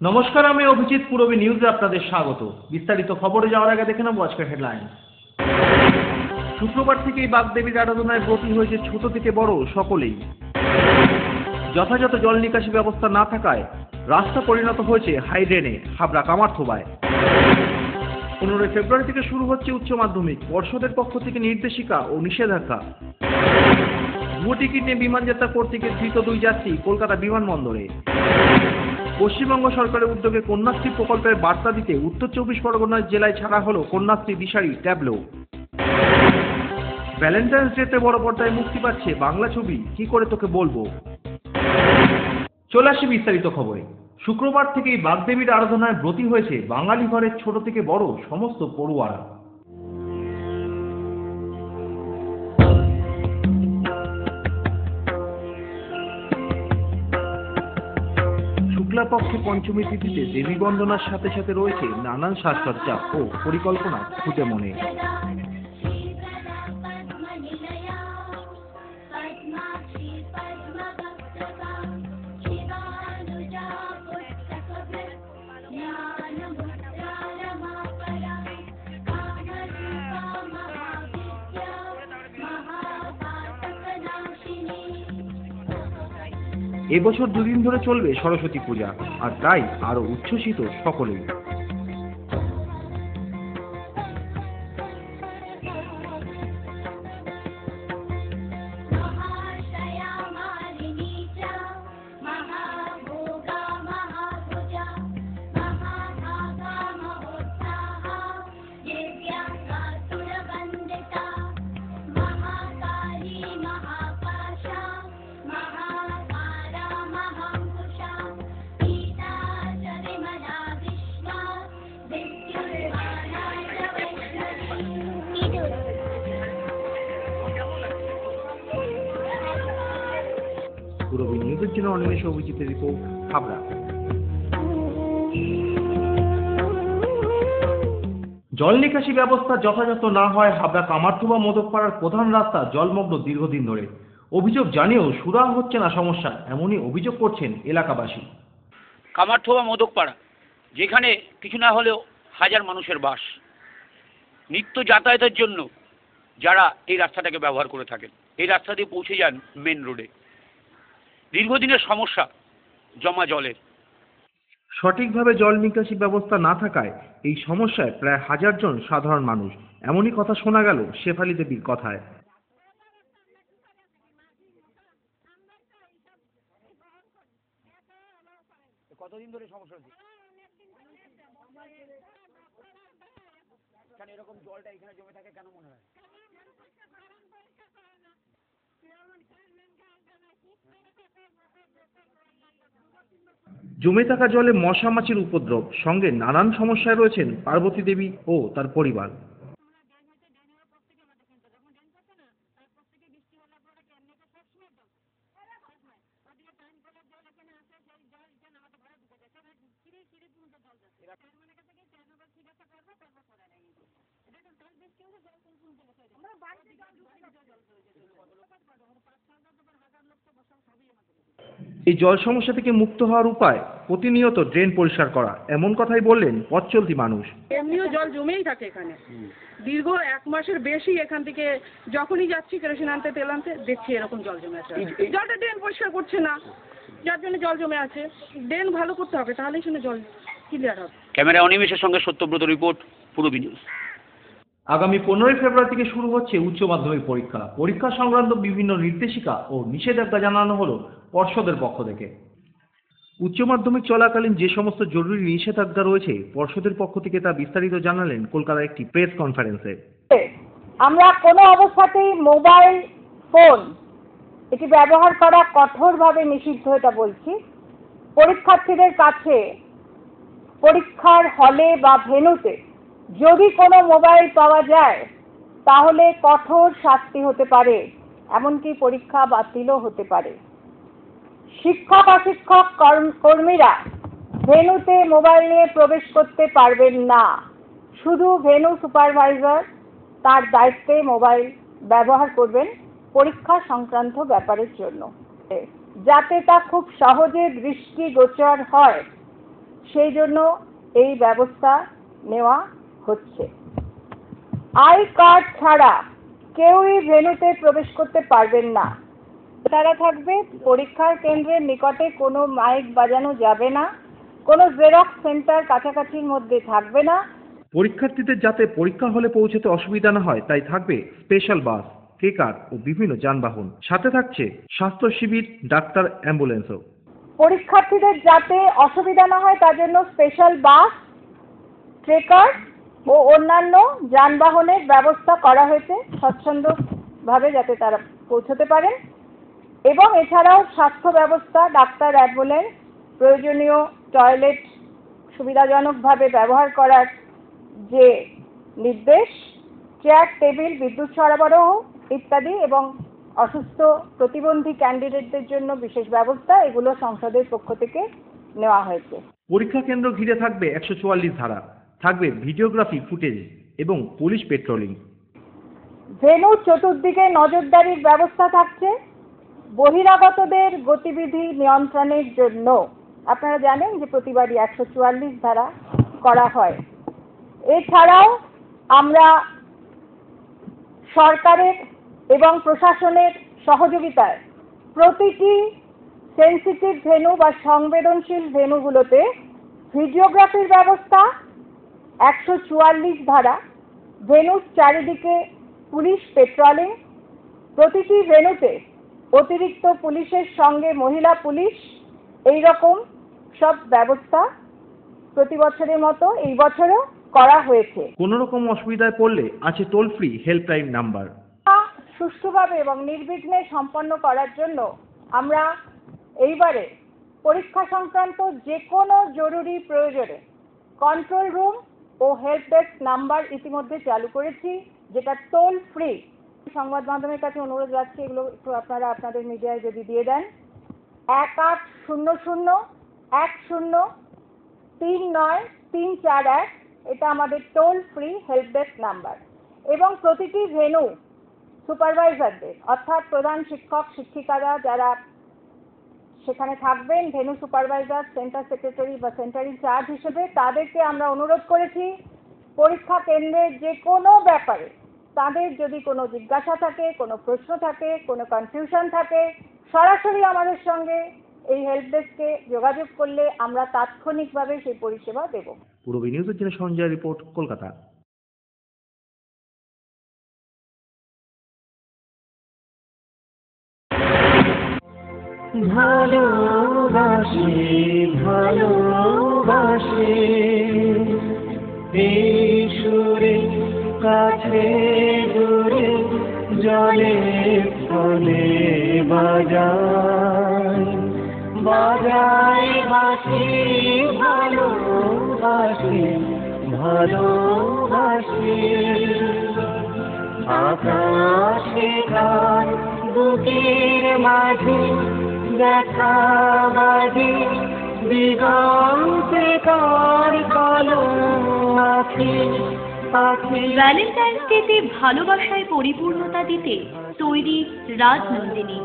নমস্কার, আমি অভিজিৎ পূরবী নিউজে আপনাদের স্বাগত। বিস্তারিত খবরে যাওয়ার আগে দেখে নেব আজকের হেডলাইন। শুক্রবার থেকেই বাগদেবীর আরাধনায় ব্রতী হয়েছে ছোট থেকে বড় সকলেই। যথাযথ জল নিকাশি ব্যবস্থা না থাকায় রাস্তা পরিণত হয়েছে হাই ড্রেনে হাবড়া কামারথোবায়। 15 ফেব্রুয়ারি থেকে শুরু হচ্ছে উচ্চ মাধ্যমিক, পর্ষদের পক্ষ থেকে নির্দেশিকা ও নিষেধাজ্ঞা। ভুয়ো টিকিট নিয়ে বিমান যাত্রা করতে গিয়ে ধৃত 2 যাত্রী কলকাতা বিমানবন্দরে। পশ্চিমবঙ্গ সরকারের উদ্যোগে কন্যাশ্রী প্রকল্পের বার্তা দিতে উত্তর 24 পরগনা জেলায় ছাড়া হলো কন্যাশ্রী দিশারি ট্যাবলো। ভ্যালেন্টাইন্স ডেতে বড় পর্দায় মুক্তি পাচ্ছে বাংলা ছবি কি করে তোকে বলবো। চলে আসি বিস্তারিত খবরে। শুক্রবার থেকেই বাগদেবীর আরাধনায় ব্রতী হয়েছে বাঙালি ঘরের ছোট থেকে বড় সমস্ত পড়ুয়ারা। শুক্লাপক্ষে পঞ্চমী তিথিতে দেবী বন্দনার সাথে সাথে রয়েছে নানান সাজসজ্জা ও পরিকল্পনা খুঁটে মনে। এবছর 2 দিন ধরে চলবে সরস্বতী পূজা, আর তাই আরো উচ্ছ্বসিত সকলেই। পূরবী নিউজের জন্য অনিমেষ অভিজিতের রিপোর্ট, হাবড়া। জল নিকাশি ব্যবস্থা যথাযথ না হয় হাবড়া কামারথোবা মোদকপাড়ার প্রধান রাস্তা জলমগ্ন দীর্ঘদিন ধরে। অভিযোগ জানিয়েও সুরাহা হচ্ছে না সমস্যা, এমনই অভিযোগ করছেন এলাকাবাসী। কামারথোবা মোদকপাড়া, যেখানে কিছু না হলেও হাজার মানুষের বাস, নিত্য যাতায়াতের জন্য যারা এই রাস্তাটাকে ব্যবহার করে থাকেন, এই রাস্তা দিয়ে পৌঁছে যান মেন রোডে। দীর্ঘদিনের সমস্যা জমা জলের। সঠিকভাবে জল নিকাশি ব্যবস্থা না থাকায় এই সমস্যায় প্রায় 1000 জন সাধারণ মানুষ। এমনই কথা শোনা গেল শেফালি দেবীর কথায়। কতদিন ধরে সমস্যা হচ্ছে? এরকম জলটা এখানে জমে থাকে কেন মনে হয়? জমে থাকা জলে মশা মাছির উপদ্রব, সঙ্গে নানান সমস্যায় রয়েছেন পার্বতী দেবী ও তার পরিবার। এই জল সমস্যা থেকে মুক্ত হওয়ার উপায় প্রতিনিয়ত ড্রেন পরিষ্কার করা, এমন কথাই বললেন পথ চলতি মানুষ। এমনিও জল জমেই থাকে এখানে, দীর্ঘ 1 মাসের বেশি। এখান থেকে যখনই যাচ্ছি কেরোসিন আনতে, তেল আনতে, দেখছি এরকম জল জমে আছে। জলটা ড্রেন পরিষ্কার করছে না, যার জন্য জল জমে আছে। ড্রেন ভালো করতে হবে, তাহলেই শুনে জল ক্লিয়ার হবে। ক্যামেরা অনিমেষের সঙ্গে সত্যব্রত রিপোর্ট, পূরবী নিউজ। আগামী 15 ফেব্রুয়ারি থেকে শুরু হচ্ছে উচ্চ মাধ্যমিক পরীক্ষা। পরীক্ষা সংক্রান্ত বিভিন্ন নির্দেশিকা ও নিষেধাজ্ঞা জানানো হলো পর্ষদের পক্ষ থেকে। উচ্চ মাধ্যমিক চলাকালীন যে সমস্ত জরুরি নিষেধাজ্ঞা রয়েছে পর্ষদের পক্ষ থেকে তা বিস্তারিত জানালেন কলকাতার একটি প্রেস কনফারেন্সে। আমরা কোনো অবস্থাতেই মোবাইল ফোন এটি ব্যবহার করা কঠোরভাবে নিষিদ্ধ, এটা বলছি। পরীক্ষার্থীদের কাছে পরীক্ষার হলে বা ভেন্যুতে যদি কোনো মোবাইল পাওয়া যায় তাহলে কঠোর শাস্তি হতে পারে, এমনকি পরীক্ষা বাতিলও হতে পারে। শিক্ষক অশিক্ষক কর্মীরা ভেন্যুতে মোবাইল নিয়ে প্রবেশ করতে পারবেন না। শুধু ভেন্যু সুপারভাইজার তার দায়িত্বে মোবাইল ব্যবহার করবেন পরীক্ষা সংক্রান্ত ব্যাপারের জন্য, যাতে তা খুব সহজে দৃষ্টিগোচর হয়। সেই জন্য এই ব্যবস্থা নেওয়া হচ্ছে। আই কার্ড ছাড়া কেউই ভেন্যুতে প্রবেশ করতে পারবেন না। তারা থাকবে পরীক্ষার কেন্দ্রের নিকটে, কোনো মাইক বাজানো যাবে না, কোনো জেরক্স সেন্টার কাছাকাছির মধ্যে থাকবে না। পরীক্ষার্থীদের যাতে পরীক্ষা হলে পৌঁছতে অসুবিধা না হয় তাই থাকবে স্পেশাল বাস, ট্রেকার ও বিভিন্ন যানবাহন। সাথে থাকছে স্বাস্থ্য শিবির, ডাক্তার, অ্যাম্বুলেন্সও। পরীক্ষার্থীদের যাতে অসুবিধা না হয় তার জন্য স্পেশাল বাস, ট্রেকার ও অন্যান্য যানবাহনের ব্যবস্থা করা হয়েছে স্বচ্ছন্দভাবে যাতে তারা পৌঁছতে পারেন। এবং এছাড়াও স্বাস্থ্য ব্যবস্থা, ডাক্তার, অ্যাম্বুলেন্স, প্রয়োজনীয় টয়লেট সুবিধাজনকভাবে ব্যবহার করার যে নির্দেশ, চেয়ার, টেবিল, বিদ্যুৎ সরবরাহ ইত্যাদি এবং অসুস্থ প্রতিবন্ধী ক্যান্ডিডেটদের জন্য বিশেষ ব্যবস্থা, এগুলো সংসদের পক্ষ থেকে নেওয়া হয়েছে। পরীক্ষা কেন্দ্র ঘিরে থাকবে 144 ধারা, থাকবে ভিডিওগ্রাফি ফুটেজ এবং পুলিশ পেট্রোলিং। ভেন্যুর চতুর্দিকে নজরদারির ব্যবস্থা থাকছে বহিরাগতদের গতিবিধি নিয়ন্ত্রণের জন্য। আপনারা জানেন যে প্রতিবারই 144 ধারা করা হয়। এছাড়াও আমরা সরকারের এবং প্রশাসনের সহযোগিতায় প্রতিটি সেন্সিটিভ ভেন্যু বা সংবেদনশীল ভেন্যুগুলোতে ভিডিওগ্রাফির ব্যবস্থা, 144 ধারা, ভেন্যুর চারিদিকে পুলিশ পেট্রোলিং, প্রতিটি ভেন্যুতে অতিরিক্ত পুলিশের সঙ্গে মহিলা পুলিশ, এই রকম সব ব্যবস্থা প্রতি বছরের মতো এই বছরও করা হয়েছে। কোনো রকম অসুবিধায় পড়লে আছে টোল ফ্রি হেল্পলাইন নাম্বার। সুষ্ঠুভাবে এবং নির্বিঘ্নে সম্পন্ন করার জন্য আমরা এইবারে পরীক্ষা সংক্রান্ত যে কোনো জরুরি প্রয়োজনে কন্ট্রোল রুম ও হেল্প ডেস্ক নাম্বার ইতিমধ্যে চালু করেছি, যেটা টোল ফ্রি। সংবাদ মাধ্যমের কাছে অনুরোধ রাখছি, এগুলো একটু আপনারা আপনাদের মিডিয়ায় যদি দিয়ে দেন। 1800-10-39341, এটা আমাদের toll free help desk number. এবং প্রতিটি ভেন্যু সুপারভাইজারদের, অর্থাৎ প্রধান শিক্ষক শিক্ষিকারা যারা সেখানে থাকবেন, ভেন্যু সুপারভাইজার, সেন্টার সেক্রেটারি বা সেন্টার ইনচার্জ হিসেবে, তাদেরকে আমরা অনুরোধ করেছি পরীক্ষা কেন্দ্রের যে কোনো ব্যাপারে তাদের যদি কোনো জিজ্ঞাসা থাকে, কোনো প্রশ্ন থাকে, কোনো কনফিউশন থাকে, সরাসরি আমাদের সঙ্গে এই হেল্প ডেস্কে যোগাযোগ করলে আমরা তাৎক্ষণিকভাবে সেই পরিষেবা দেব। পূর্বী নিউজের জন্য সঞ্জয় রিপোর্ট, কলকাতা। ভালোবাসি ভালোবাসি এই সুরে কাছে দূরে জলে ফলে বাজায় বাজায় বাসি ভালোবাসি ভালোবাসি আকাশে কার বুকের মাঝে দেখা বাজে দিগন্তে কার কালো আখি পাখি। ভ্যালেন্টাইন্স ডেতে ভালোবাসায় পরিপূর্ণতা দিতে তৈরি রাজনন্দিনী।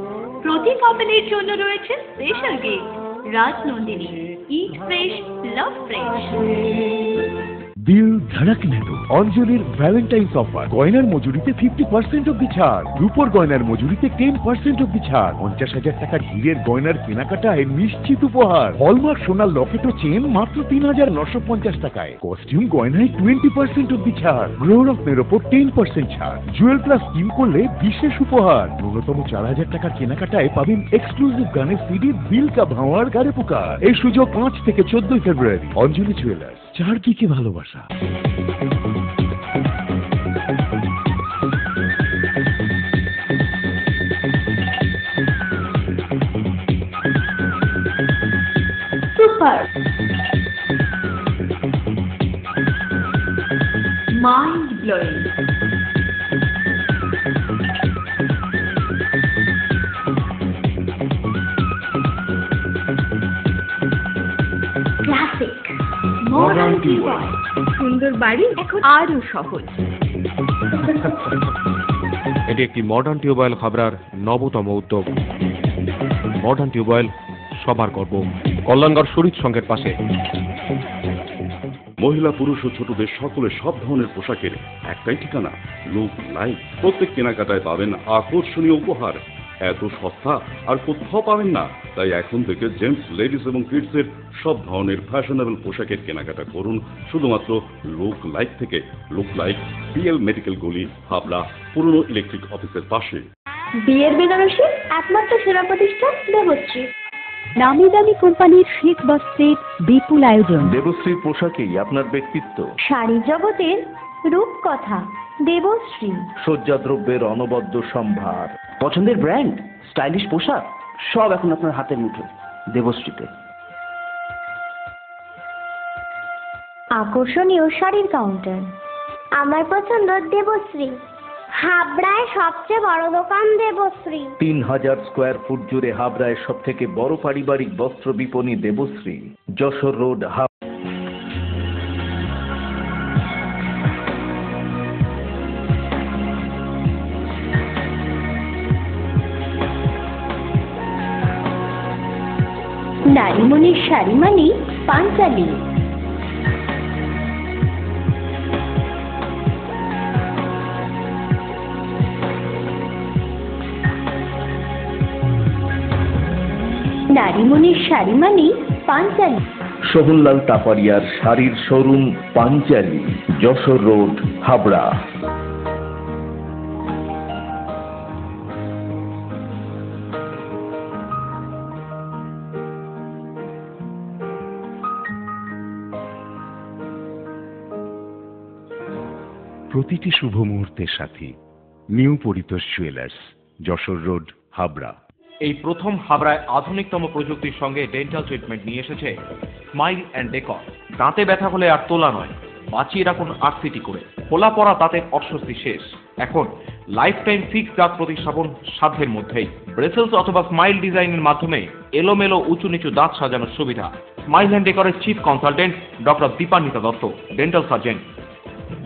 প্রতি কাপলের জন্য রয়েছে স্পেশাল গিফট। রাজনন্দিনী, ইট ফ্রেশ, লাভ ফ্রেশ। দিল ধড়কনে দো। অঞ্জলির ভ্যালেন্টাইন্স অফার, গয়নার মজুরিতে 50% অব্দি ছাড়, রূপোর গয়নার মজুরিতে 10% অব্দি ছাড়, 50,000 টাকার হীরের গয়নার কেনাকাটায় নিশ্চিত উপহার, হলমার্ক সোনার লকেট ও চেন মাত্র 3,950 টাকায়, কস্টিউম গয়নায় 20% অব্দি ছাড়, গ্রহরত্নের ওপর 10% ছাড়, জুয়েল প্লাস স্কিম করলে বিশেষ উপহার, ন্যূনতম 4,000 টাকার কেনাকাটায় পাবেন এক্সক্লুসিভ গানের সিডি দিল কা ভাওয়ার গারে পুকার। এই সুযোগ 5 থেকে 14 ফেব্রুয়ারি। অঞ্জলি জুয়েলার্স, চারদিকে ভালোবাসা। Super mind blowing. Classic modern tubewell. সুন্দর বাড়ি এখন আরো সহজ। এটি একটি মডার্ন টিউবওয়েল খাবরার নবতম উদ্যোগ। মডার্ন টিউবওয়েল সবার গর্ব। কল্যাণগড় শরীর সংঘের পাশে। মহিলা পুরুষ ও ছোটদের সকলের সব ধরনের পোশাকের একটাই ঠিকানা, লুক লাইক। প্রত্যেক কেনাকাটায় পাবেন আকর্ষণীয় উপহার। এত সস্তা আর কোথাও পাবেন না। তাই এখন থেকে জেন্টস, লেডিস এবং কিডসের সব ধরনের ফ্যাশনেবল পোশাকের কেনাকাটা করুন শুধুমাত্র লুক লাইক থেকে। লুক লাইক, পিএল মেডিকেল গলি, হাবড়া, পুরনো ইলেকট্রিক অফিসের পাশে। বিয়ের বেনারসি একমাত্র সেরা প্রতিষ্ঠান দেবশ্রী। নামি দামি কোম্পানির শীত বস্ত্রের বিপুল আয়োজন। দেবশ্রীর পোশাকেই আপনার ব্যক্তিত্ব। শাড়ি জগতের রূপকথা দেবশ্রী। সজ্জাদ্রব্যের অনবদ্য সম্ভার। পছন্দের ব্র্যান্ড, স্টাইলিশ পোশাক সব এখন আপনার হাতের মুঠোয় দেবশ্রীতে। আকর্ষণীয় শাড়ির কাউন্টার। আমার পছন্দ দেবশ্রী। হাবড়ায় সবচেয়ে বড় দোকান দেবশ্রী। 3000 স্কোয়ার ফুট জুড়ে হাবড়ায় সব থেকে বড় পারিবারিক বস্ত্র বিপণী দেবশ্রী, যশোর রোড, নারীমণির শাড়ি মানে পাঞ্চালী। নারীমণির শাড়ি মানে পাঞ্চালী। সোহনলাল তাপারিয়ার শাড়ির শোরুম পাঞ্চালী, যশোর রোড, হাবড়া। প্রতিটি শুভ মুহূর্তের সাথী new Paritosh jewellers, Jessore road, Habra. এই প্রথম হাবড়ায় আধুনিকতম প্রযুক্তির সঙ্গে ডেন্টাল ট্রিটমেন্ট নিয়ে এসেছে স্মাইল অ্যান্ড ডেকর। দাঁতে ব্যথা হলে আর তোলা নয়, বাঁচিয়ে রাখুন আরসিটি করে। খোলা পড়া দাঁতের অস্বস্তি শেষ। এখন লাইফ টাইম ফিক্স দাঁত প্রতিস্থাপন সাধ্যের মধ্যেই। ব্রেসেলস অথবা স্মাইল ডিজাইনের মাধ্যমে এলোমেলো উঁচু নিচু দাঁত সাজানোর সুবিধা। স্মাইল অ্যান্ড ডেকরের chief consultant doctor Dipanwita Dutta, dental surgeon.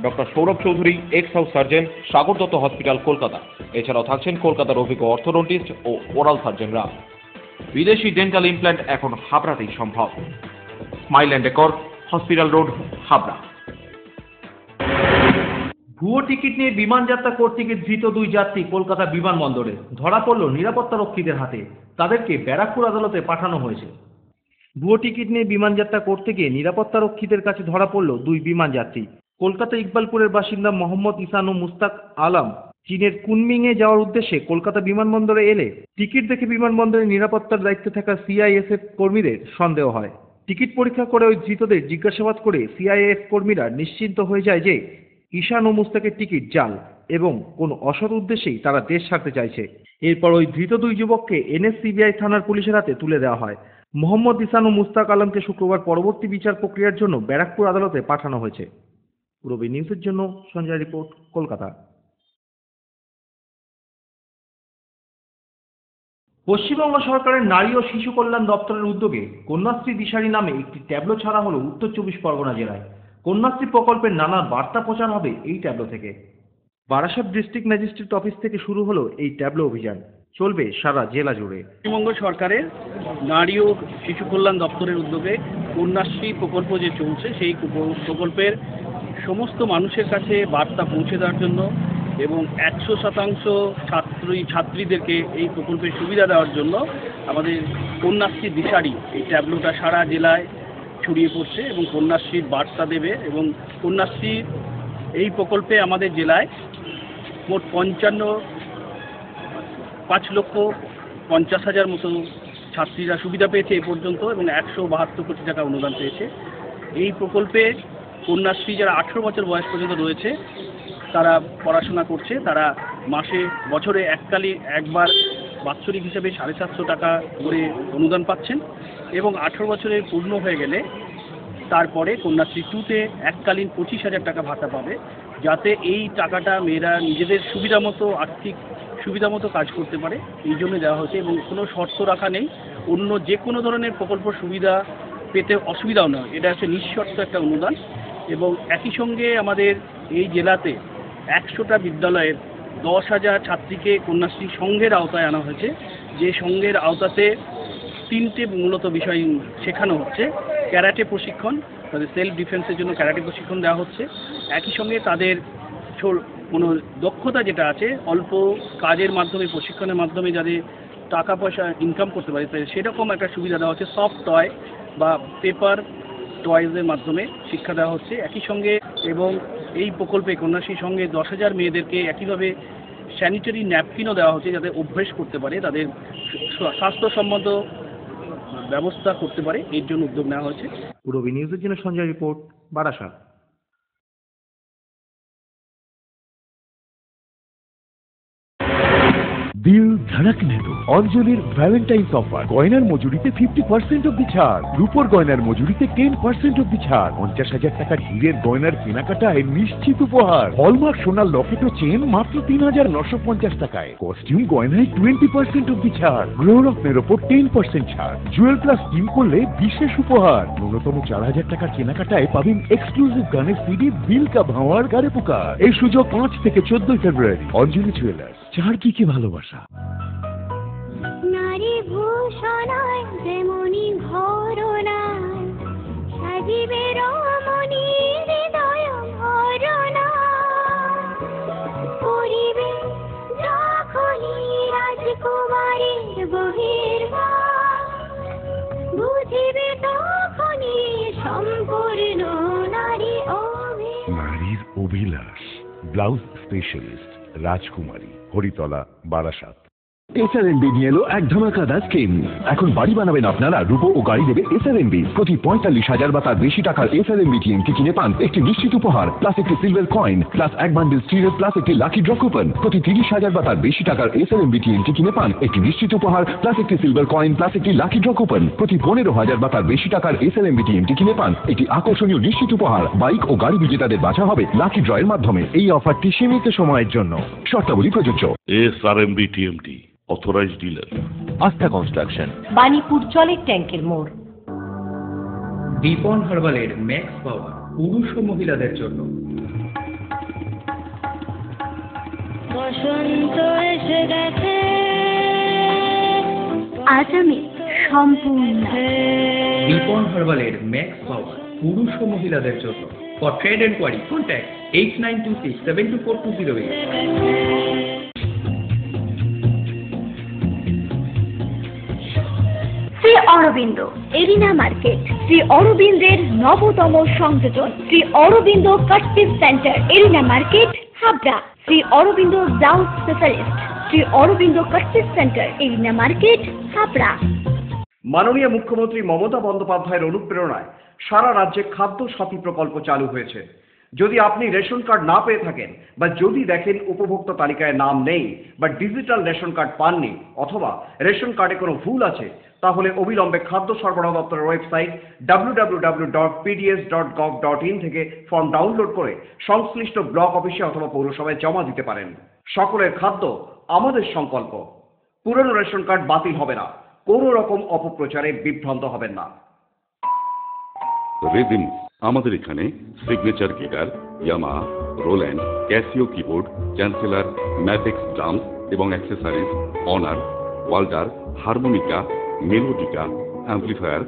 Doctor Sourav Chowdhury, ex house surgeon, Sagar Dutta hospital, Kolkata. এছাড়াও থাকছেন কলকাতার অভিজ্ঞ অর্থোডন্টিস্ট ও ওরাল সার্জনরা। বিদেশি ডেন্টাল ইমপ্ল্যান্ট এখন হাবড়াতেই সম্ভব। Smile and decor, hospital road, Habra. ভুয়ো টিকিট নিয়ে বিমান যাত্রা করতে গিয়ে ধৃত 2 যাত্রী কলকাতা বিমানবন্দরে। ধরা পড়ল নিরাপত্তা রক্ষীদের হাতে। তাদেরকে ব্যারাকপুর আদালতে পাঠানো হয়েছে। ভুয়ো টিকিট নিয়ে বিমান যাত্রা করতে গিয়ে নিরাপত্তা রক্ষীদের কাছে ধরা পড়ল 2 বিমান যাত্রী। কলকাতা ইকবালপুরের বাসিন্দা মোহাম্মদ ইসান ও মুস্তাক আলম চীনের কুনমিংয়ে যাওয়ার উদ্দেশ্যে কলকাতা বিমানবন্দরে এলে টিকিট দেখে বিমানবন্দরের নিরাপত্তার দায়িত্বে থাকা সিআইএসএফ কর্মীদের সন্দেহ হয়। টিকিট পরীক্ষা করে ওই ধৃতদের জিজ্ঞাসাবাদ করে সিআইএফ কর্মীরা নিশ্চিন্ত হয়ে যায় যে ঈশান ও মুস্তাকের টিকিট জাল এবং কোনো অসৎ উদ্দেশ্যেই তারা দেশ ছাড়তে চাইছে। এরপর ওই ধৃত 2 যুবককে এনএসসিবিআই থানার পুলিশের হাতে তুলে দেওয়া হয়। মোহাম্মদ ইসান ও মুস্তাক আলমকে শুক্রবার পরবর্তী বিচার প্রক্রিয়ার জন্য ব্যারাকপুর আদালতে পাঠানো হয়েছে। পূর্বী নিউজের জন্য সঞ্জয় রিপোর্ট, কলকাতা। পশ্চিমবঙ্গ সরকারের নারী ও শিশু কল্যাণ দপ্তরের উদ্যোগে কন্যাশ্রী দিশারি নামে একটি ট্যাবলো ছাড়া হলো উত্তর 24 পরগনা জেলায়। কন্যাশ্রী প্রকল্পের নানা বার্তা প্রচার হবে এই ট্যাবলো থেকে। বারাসাত ডিস্ট্রিক্ট ম্যাজিস্ট্রেট অফিস থেকে শুরু হলো এই ট্যাবলো অভিযান, চলবে সারা জেলা জুড়ে। পশ্চিমবঙ্গ সরকারের নারী ও শিশু কল্যাণ দপ্তরের উদ্যোগে কন্যাশ্রী প্রকল্প যে চলছে, সেই প্রকল্পের সমস্ত মানুষের কাছে বার্তা পৌঁছে দেওয়ার জন্য এবং 100% ছাত্রীদেরকে এই প্রকল্পের সুবিধা দেওয়ার জন্য আমাদের কন্যাশ্রী দিশারি এই ট্যাবলোটা সারা জেলায় ছড়িয়ে পড়ছে এবং কন্যাশ্রীর বার্তা দেবে। এবং কন্যাশ্রী এই প্রকল্পে আমাদের জেলায় মোট 5,50,000 মতো ছাত্রীরা সুবিধা পেয়েছে এ পর্যন্ত এবং 172 কোটি টাকা অনুদান পেয়েছে। এই প্রকল্পে কন্যাশ্রী যারা 18 বছর বয়স পর্যন্ত রয়েছে তারা পড়াশোনা করছে, তারা বছরে একবার বাৎসরিক হিসেবে 750 টাকা করে অনুদান পাচ্ছেন এবং 18 বছরের পূর্ণ হয়ে গেলে তারপরে কন্যাশ্রী 2তে এককালীন 25,000 টাকা ভাতা পাবে, যাতে এই টাকাটা মেয়েরা নিজেদের আর্থিক সুবিধা মতো কাজ করতে পারে, এই জন্য দেওয়া হয়েছে। এবং কোনো শর্ত রাখা নেই, অন্য যে কোনো ধরনের প্রকল্প সুবিধা পেতে অসুবিধাও নয়, এটা হচ্ছে নিঃশর্ত একটা অনুদান। এবং একই সঙ্গে আমাদের এই জেলাতে 100টা বিদ্যালয়ের 10,000 ছাত্রীকে কন্যাশ্রী সংঘের আওতায় আনা হয়েছে, যে সংঘের আওতাতে তিনটে মূলত বিষয় শেখানো হচ্ছে। ক্যারাটে প্রশিক্ষণ, তাদের সেলফ ডিফেন্সের জন্য ক্যারাটে প্রশিক্ষণ দেওয়া হচ্ছে। একই সঙ্গে তাদের কোনো দক্ষতা যেটা আছে, অল্প কাজের মাধ্যমে, প্রশিক্ষণের মাধ্যমে যাদের টাকা পয়সা ইনকাম করতে পারে, সেরকম একটা সুবিধা দেওয়া হচ্ছে। সফট টয় বা পেপার টয়েজের মাধ্যমে শিক্ষা দেওয়া হচ্ছে। একই সঙ্গে এবং এই প্রকল্পে কন্যাশ্রীর সঙ্গে 10,000 মেয়েদেরকে একইভাবে স্যানিটারি ন্যাপকিনও দেওয়া হচ্ছে, যাতে অভ্যেস করতে পারে, তাদের স্বাস্থ্যসম্মত ব্যবস্থা করতে পারে, এর জন্য উদ্যোগ নেওয়া হয়েছে। পূরবী নিউজের জন্য সঞ্জয় রিপোর্ট, বারাসাত। দিল ধড়কনে দো অঞ্জলির ভ্যালেন্টাইন্স অফার। গয়নার মজুরিতে 50% অব্দি ছাড়। রূপোর গয়নার মজুরিতে 10% অব্দি ছাড়। 50,000 টাকার হীরের গয়নার কেনাকাটায় নিশ্চিত উপহার। হলমার্ক সোনার লকেট ও চেন মাত্র 3,950 টাকায়। কস্টিউম গয়নায় 20% অব্দি ছাড়। গ্রহরত্নের ওপর 10% ছাড়। জুয়েল প্লাস স্কিম করলে বিশেষ উপহার। ন্যূনতম 4,000 টাকার কেনাকাটায় পাবেন এক্সক্লুসিভ গানের সিডি দিল কা ভাওয়ার গারে পোকা। এই সুযোগ 5 থেকে 14 ফেব্রুয়ারি। অঞ্জলি জুয়েলার্স, চার কি ভালোবাসা। নারী ভূষণায় যেমনি ঘরনায় সাজিবে রমণী হৃদয় ভরনা, পরিবে যখনই রাজকুমারীর বহির্ভাগ, বুঝিবে তখনই সম্পূর্ণ নারী নারীর অভিলাষ। ব্লাউজ স্পেশালিস্ট রাজকুমারী, হরিতলা, বারাসাত। SRNB নিয়ে এলো এক ধামাকাদার স্কিম। এখন বাড়ি বানাবেন আপনারা, রূপো ও গাড়ি দেবে SRNB। প্রতি 45,000 বা তার বেশি টাকার SRNB TNT কিনে পান একটি নিশ্চিত উপহার, প্লাস একটি সিলভার কয়েন, প্লাস এক বান্ডিল স্টিলের, প্লাস একটি লাকি ড্র কুপন। প্রতি 30,000 বা তার বেশি টাকার SRNB TNT কিনে পান একটি নিশ্চিত উপহার, প্লাস একটি সিলভার কয়েন, প্লাস একটি লাকি ড্র কুপন। প্রতি 15,000 বা তার বেশি টাকার SRNB TNT কিনে পান একটি আকর্ষণীয় নিশ্চিত উপহার। বাইক ও গাড়ি বিজেতাদের বাছা হবে লাকি ড্রয়ের মাধ্যমে। এই অফারটি সীমিত সময়ের জন্য, শর্তাবলী প্রযোজ্য। SRNB TNT অথরাইজড ডিলার, আস্থা কনস্ট্রাকশন, বাণীপুর জলের ট্যাঙ্কের মোড়। দীপন হার্বালের ম্যাক্স পাওয়ার, পুরুষ ও মহিলাদের জন্য। বসন্ত এসে গেছে, আজ আমি সম্পূর্ণ। দীপন হার্বালের ম্যাক্স পাওয়ার, পুরুষ ও মহিলাদের জন্য। For trade enquiry contact 8926724208। Shri Aurobindo arena market, Shri অরবিন্দের নবতম সংযোজন, Shri Aurobindo cut piece centre, arena market, Habra. Shri Aurobindo blouse specialist, Shri Aurobindo cut piece centre, arena market, Habra. মাননীয় মুখ্যমন্ত্রী মমতা বন্দ্যোপাধ্যায়ের অনুপ্রেরণায় সারা রাজ্যে খাদ্য সাথী প্রকল্প চালু হয়েছে। যদি আপনি রেশন কার্ড না পেয়ে থাকেন, বা যদি দেখেন উপভোক্তা তালিকায় নাম নেই, বা ডিজিটাল রেশন কার্ড পাননি, অথবা রেশন কার্ডে কোনো ভুল আছে, তাহলে অবিলম্বে খাদ্য সরবরাহ দপ্তরের ওয়েবসাইট www.pds.gov.in থেকে ফর্ম ডাউনলোড করে সংশ্লিষ্ট ব্লক অফিসে অথবা পৌরসভায় জমা দিতে পারেন। সকলের খাদ্য আমাদের সংকল্প। পুরনো রেশন কার্ড বাতিল হবে না। কোনো রকম অপপ্রচারে বিভ্রান্ত হবেন না। রিদিম আমাদের এখানে signature guitar, Yamaha, Roland, Casio keyboard, Chancellor, Matex drums এবং accessories, Hohner, Walter, harmonica, melodica, amplifier,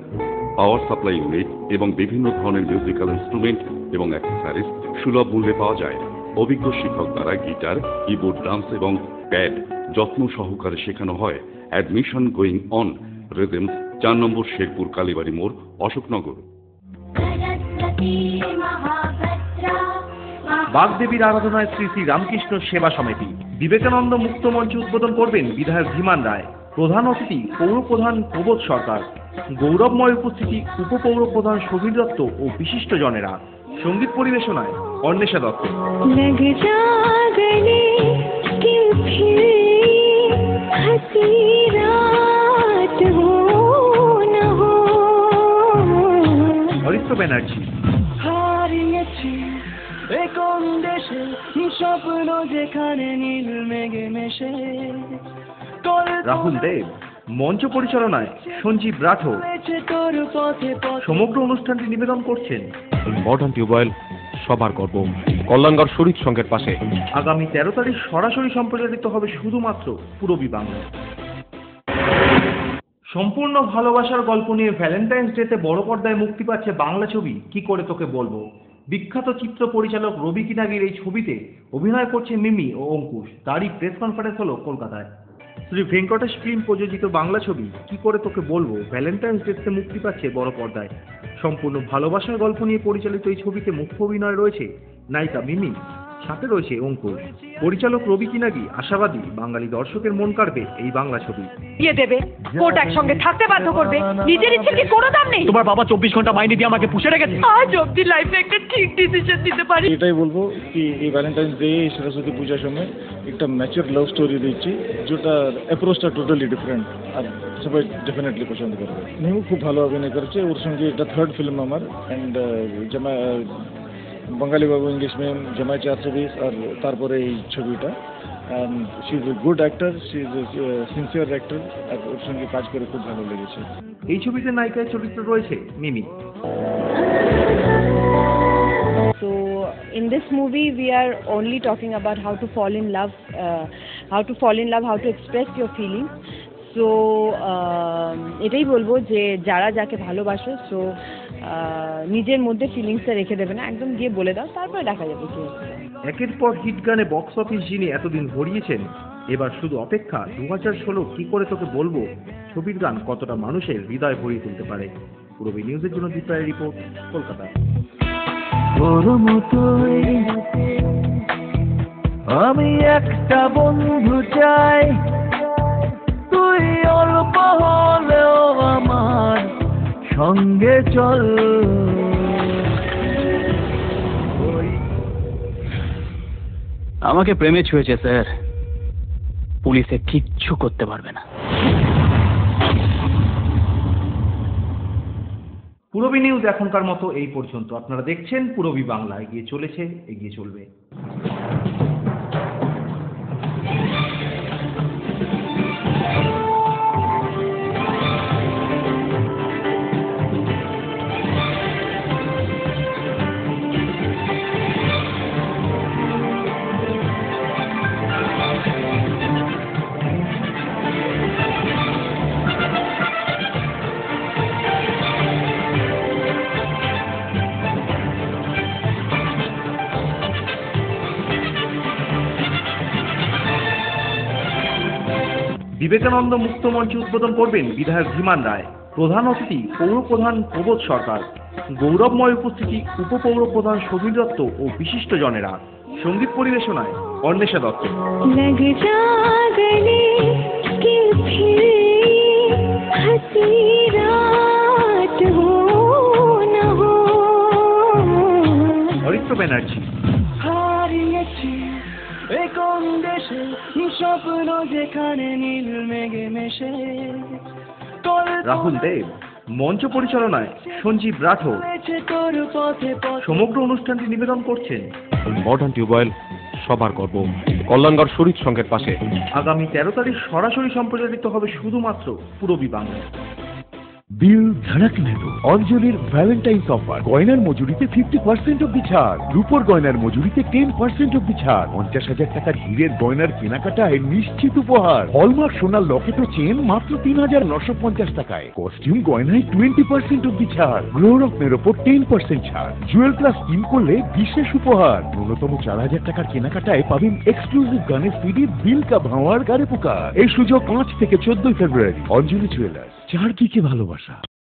power supply unit এবং বিভিন্ন ধরনের মিউজিক্যাল ইনস্ট্রুমেন্ট এবং অ্যাক্সেসরিজ সুলভ মূল্যে পাওয়া যায়। অভিজ্ঞ শিক্ষক দ্বারা গিটার, কিবোর্ড, ড্রামস এবং প্যাড যত্ন সহকারে শেখানো হয়। Admission going on. রিদিম 4 নম্বর শেরপুর কালীবাড়ি মোড়, অশোকনগর। বাগদেবীর আরাধনায় শ্রী শ্রী রামকৃষ্ণ সেবা সমিতি বিবেকানন্দ মুক্ত মঞ্চ উদ্বোধন করবেন বিধায়ক ধীমান রায়। প্রধান অতিথি পৌরপ্রধান প্রবোধ সরকার। গৌরবময় উপস্থিতি উপপৌরপ্রধান সমীর দত্ত ও বিশিষ্ট জনেরা। সঙ্গীত পরিবেশনায় অন্বেষা দত্ত। হরিত্র ব্যানার্জি। কোন দেশে স্বপ্ন যেখানে নীল মেঘে মেশে। রাহুল দেব। মঞ্চ পরিচালনায় সঞ্জীব রাঠোর। সমগ্র অনুষ্ঠানটি নিবেদন করছেন মডার্ন টিউবওয়েল, সবার গর্ব, কল্যাণগড় শরীর সংঘের পাশে। আগামী 13 তারিখ সরাসরি সম্প্রচারিত হবে শুধুমাত্র পূরবী বাংলা। সম্পূর্ণ ভালোবাসার গল্প নিয়ে ভ্যালেন্টাইন্স ডেতে বড় পর্দায় মুক্তি পাচ্ছে বাংলা ছবি কি করে তোকে বলবো। বিখ্যাত চিত্র পরিচালক রবি কিনাগির এই ছবিতে অভিনয় করছে মিমি ও অঙ্কুশ। তারই প্রেস কনফারেন্স হলো কলকাতায়। শ্রী ভেঙ্কটেশ ফিল্ম প্রযোজিত বাংলা ছবি কি করে তোকে বলবো ভ্যালেন্টাইন্স ডেতে মুক্তি পাচ্ছে বড় পর্দায়। সম্পূর্ণ ভালোবাসার গল্প নিয়ে পরিচালিত এই ছবিতে মুখ্য অভিনয় রয়েছে নায়িকা মিমি, সাথে রয়েছে অঙ্কুশ। পরিচালক রবি কিনাগি আশাবাদী বাঙালি দর্শকের মন কাড়বে এই বাংলা ছবি। দেবে কোর্ট একসঙ্গে থাকতে বাধ্য করবে, নিজের ইচ্ছে কি কোনো দাম নেই। তোমার বাবা 24 ঘন্টা মাইনে দিয়ে আমাকে পুষে রেখেছে। আজ অব্দি লাইফে একটা ঠিক ডিসিশন দিতে পারি। এটাই বলবো কি এই ভ্যালেন্টাইন্স ডে সরস্বতী পূজার সময় একটা ম্যাচিউর লাভ স্টোরি দিচ্ছি, যেটা অ্যাপ্রোচটা টোটালি ডিফারেন্ট, আর সবাই ডেফিনেটলি পছন্দ করবে। নিউ খুব ভালো অভিনয় করেছে, ওর সঙ্গে এটা থার্ড ফিল্ম আমার। And Bangali Babu English medium, Jamai 420, আর তারপরে এই ছবিটা। And she is a good actor, she is a sincere actor, আর ওর সঙ্গে কাজ করে খুব ভালো লেগেছে। এই ছবিতে নায়িকার চরিত্র রয়েছে মিমি। So in this movie we are only talking about how to fall in love, how to express your feelings. So এটাই বলবো যে যারা যাকে ভালোবাসো, সো নিজের মধ্যে ফিলিংসটা রেখে দেবে না, একদম গিয়ে বলে দাও, তারপরে দেখা যাবে কি হচ্ছে। একের পর হিট গানে বক্স অফিস যিনি এতদিন ভরিয়েছেন, এবার শুধু অপেক্ষা 2016 কি করে তোকে বলবো ছবির গান কতটা মানুষের হৃদয় ভরিয়ে তুলতে পারে। পূরবী নিউজের জন্য দীপ রায়ের রিপোর্ট, কলকাতা। আমি একটা বন্ধু চাই, তুই অল্প হলেও আমার সঙ্গে চল। আমাকে প্রেমে ছুঁয়েছে স্যার, পুলিশে কিচ্ছু করতে পারবে না। পূরবী নিউজ এখনকার মতো এই পর্যন্ত। আপনারা দেখছেন পূরবী বাংলা, এগিয়ে চলেছে, এগিয়ে চলবে। বিবেকানন্দ মুক্ত মঞ্চ উদ্বোধন করবেন বিধায়ক ধীমান রায়। প্রধান অতিথি পৌর প্রধান প্রবোধ সরকার। গৌরবময় উপস্থিতি উপপৌর প্রধান সমীর দত্ত ও বিশিষ্ট জনেরা। সঙ্গীত পরিবেশনায় অন্বেষা দত্ত। হরিত্র ব্যানার্জি। কোন দেশে স্বপ্ন যেখানে নীল মেঘে মেশে। রাহুল দেব। মঞ্চ পরিচালনায় সঞ্জীব রাঠোর। সমগ্র অনুষ্ঠানটি নিবেদন করছেন মডার্ন টিউবওয়েল, সবার গর্ব, কল্যাণগড় শরীর সংঘের পাশে। আগামী 13 তারিখ সরাসরি সম্প্রচারিত হবে শুধুমাত্র পূরবী বাংলা। দিল ধড়কনে দো অঞ্জলির ভ্যালেন্টাইন্স অফার। গয়নার মজুরিতে 50% অব্দি ছাড়। রূপোর গয়নার মজুরিতে 10% অব্দি ছাড়। 50,000 টাকার হীরের গয়নার কেনাকাটায় নিশ্চিত উপহার। হলমার্ক সোনার লকেট ও চেন মাত্র 3,950 টাকায়। কস্টিউম গয়নায় 20% অব্দি ছাড়। গ্রহরত্নের ওপর 10% ছাড়। জুয়েল প্লাস স্কিম করলে বিশেষ উপহার। ন্যূনতম 4,000 টাকার কেনাকাটায় পাবেন এক্সক্লুসিভ গানের সিডি, বিল কা ভাওয়ার গারে পোকা। এই সুযোগ 5 থেকে 14 ফেব্রুয়ারি। অঞ্জলি জুয়েলার্স, চারদিকে ভালোবাসা।